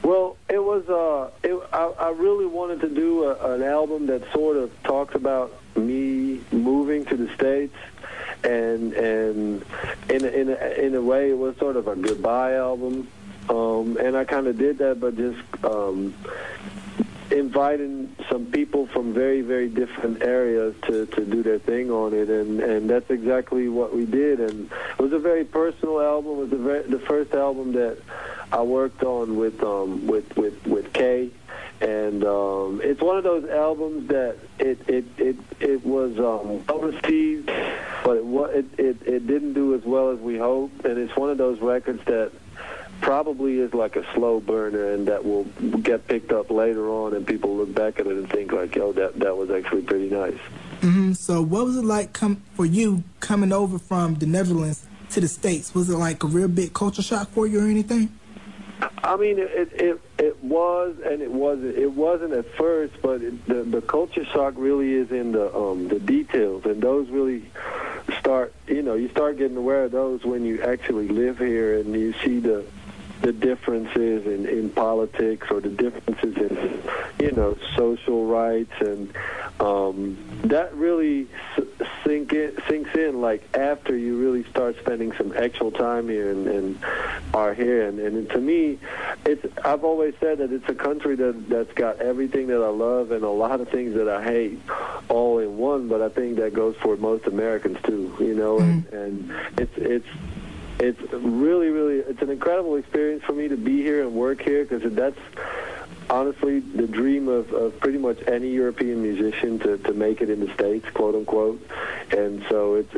Well, it was. I really wanted to do an album that sort of talks about me moving to the States, and in a way, it was sort of a goodbye album. And I kind of did that, but just inviting some people from very, very different areas to do their thing on it, and that's exactly what we did. And it was a very personal album. It was the first album that I worked on with Kay, and it's one of those albums that it was well received, but it didn't do as well as we hoped, and it's one of those records that probably is like a slow burner, and that will get picked up later on, and people look back at it and think like, yo, that was actually pretty nice. So what was it like for you coming over from the Netherlands to the States? Was it like a real big culture shock for you or anything? I mean, it was, and it wasn't. It wasn't at first, but the culture shock really is in the details, and those really start. You start getting aware of those when you actually live here, and you see the differences in politics, or the differences in social rights, and that really sinks in like after you really start spending some actual time here and are here. And to me, I've always said that it's a country that's got everything that I love and a lot of things that I hate all in one. But I think that goes for most Americans too. And it's really, really, it's an incredible experience for me to be here and work here, because that's honestly the dream of pretty much any European musician to make it in the States, quote unquote. And so it's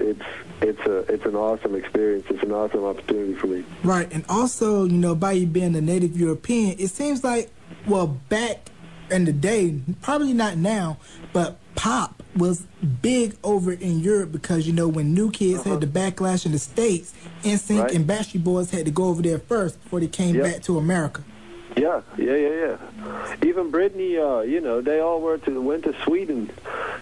an awesome experience. It's an awesome opportunity for me. Right, and also, by you being a native European, it seems like, well, back in the day, probably not now, but pop was big over in Europe, because when New Kids had the backlash in the States, NSYNC and Backstreet Boys had to go over there first before they came back to America. Yeah. Even Britney, they all went to Sweden,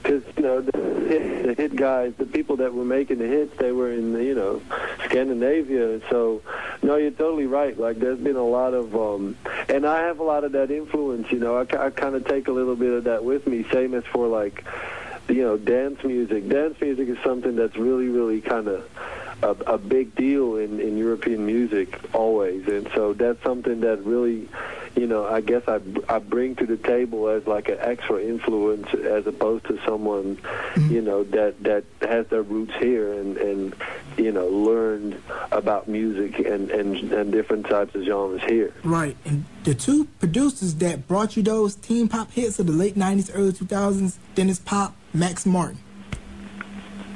because the hit guys, the people that were making the hits, they were in Scandinavia. So no, you're totally right. Like, there's been a lot of and I have a lot of that influence. I kind of take a little bit of that with me. Same as for like dance music. Dance music is something that's really, really kind of a big deal in European music always, and so that's something that really, I guess I bring to the table as like an extra influence, as opposed to someone, that has their roots here and learned about music and different types of genres here. Right, and the two producers that brought you those teen pop hits of the late 90s, early 2000s, Dennis Pop, Max Martin.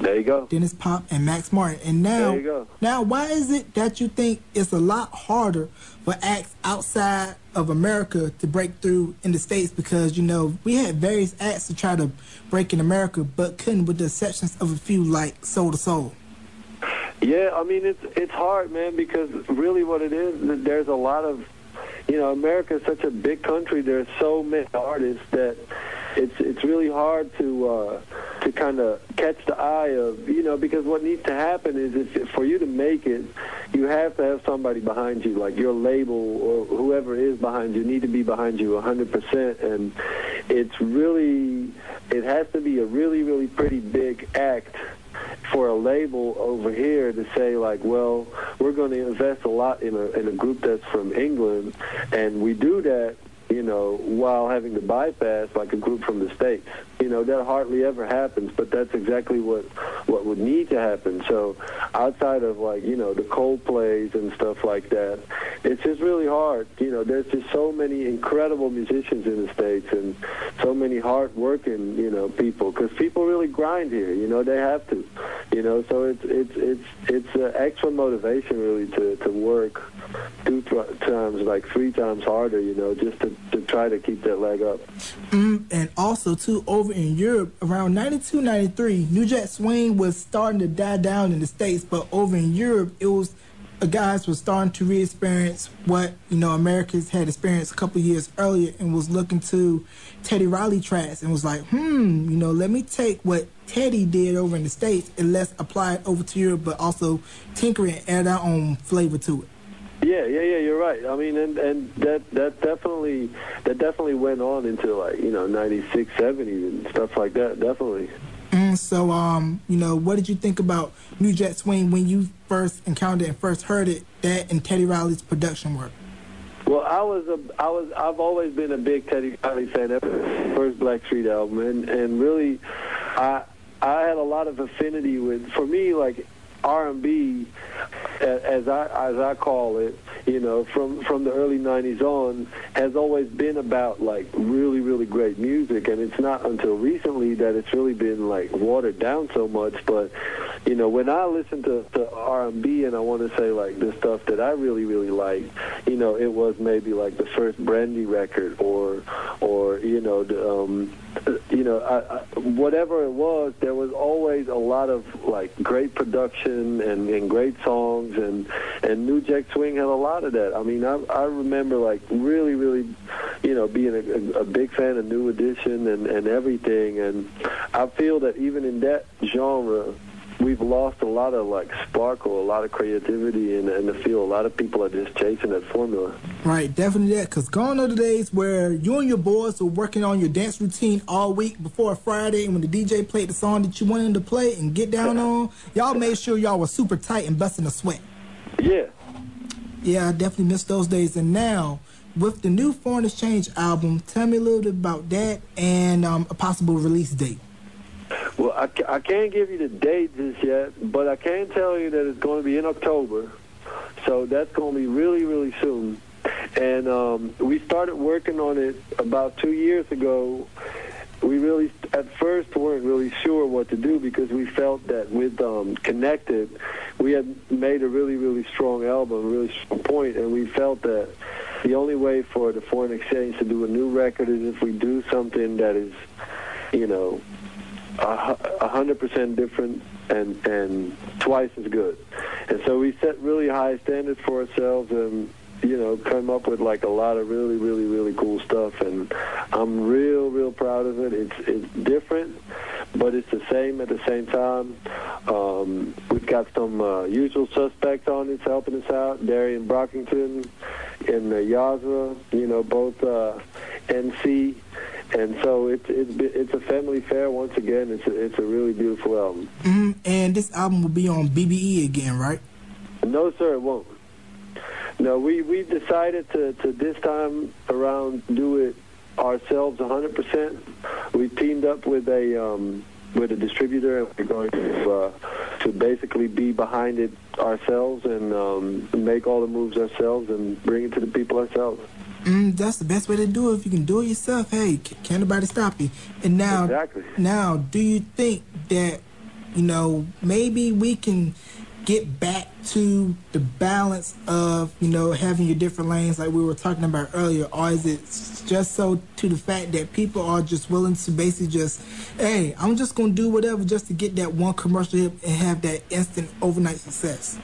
There you go. Dennis Pop and Max Martin. And now, there you go. Now, why is it that you think it's a lot harder for acts outside of America to break through in the States? Because, we had various acts to try to break in America, but couldn't, with the exceptions of a few like Soul to Soul. Yeah, I mean, it's hard, man, because really what it is, there's a lot of, America is such a big country. There's so many artists that it's really hard to kind of catch the eye of, because what needs to happen is for you to make it, you have to have somebody behind you, like your label or whoever is behind you need to be behind you 100%. And it has to be a really, really pretty big act for a label over here to say, like, well, we're going to invest a lot in a group that's from England, and we do that, while having to bypass like a group from the States. That hardly ever happens, but that's exactly what would need to happen. So outside of like, the Coldplays and stuff like that, it's just really hard. There's just so many incredible musicians in the States and so many hard-working, people, because people really grind here. They have to. So it's an extra motivation really to work three times harder, just to try to keep that leg up. And also, too, over in Europe, around 92, 93, New Jack Swing was starting to die down in the States, but over in Europe, it was guys were starting to re-experience what, Americans had experienced a couple of years earlier, and was looking to Teddy Riley tracks and was like, let me take what Teddy did over in the States and let's apply it over to Europe, but also tinker it and add our own flavor to it. Yeah, you're right. I mean, and that definitely went on into, like, 96, 70 and stuff like that, definitely. So, what did you think about New Jack Swing when you first encountered it and first heard it, that and Teddy Riley's production work? Well, I've always been a big Teddy Riley fan ever since his first Blackstreet album, and really, I had a lot of affinity with, for me, like, R&B, as I call it, from the early 90s on, has always been about, like, really, really great music. And it's not until recently that it's really been, like, watered down so much. But, when I listen to R&B, and I want to say, like, the stuff that I really, really like, it was maybe like the first Brandy record, or whatever it was, there was always a lot of, like, great production and great songs, and New Jack Swing had a lot of that. I mean, I remember, like, really, really, being a big fan of New Edition and everything, and I feel that even in that genre, we've lost a lot of, like, sparkle, a lot of creativity, and I feel a lot of people are just chasing that formula. Right, definitely that, because gone are the days where you and your boys were working on your dance routine all week before a Friday, and when the DJ played the song that you wanted to play and get down on, y'all made sure y'all were super tight and busting a sweat. Yeah. Yeah, I definitely miss those days. And now, with the new Foreign Exchange album, tell me a little bit about that and a possible release date. Well, I can't give you the date just yet, but I can tell you that it's going to be in October, so that's going to be really, really soon. And we started working on it about 2 years ago. We really, at first, weren't really sure what to do because we felt that with Connected, we had made a really, really strong album, a really strong point, and we felt that the only way for the Foreign Exchange to do a new record is if we do something that is, 100% different and twice as good. And so we set really high standards for ourselves and, come up with, like, a lot of really, really, really cool stuff. And I'm real, real proud of it. It's different, but it's the same at the same time. We've got some usual suspects on it helping us out, Darian Brockington and Yazra, both NC. And so it's a family affair once again. It's a really beautiful album. And this album will be on BBE again, right? No, sir, it won't. No, we decided to this time around do it ourselves 100%. We teamed up with a distributor, and we're going to basically be behind it ourselves and make all the moves ourselves and bring it to the people ourselves. That's the best way to do it. If you can do it yourself, hey, can't nobody stop you. And now, exactly. Now, do you think that, maybe we can get back to the balance of, having your different lanes like we were talking about earlier? Or is it just so to the fact that people are just willing to basically just, hey, I'm just going to do whatever just to get that one commercial hit and have that instant overnight success?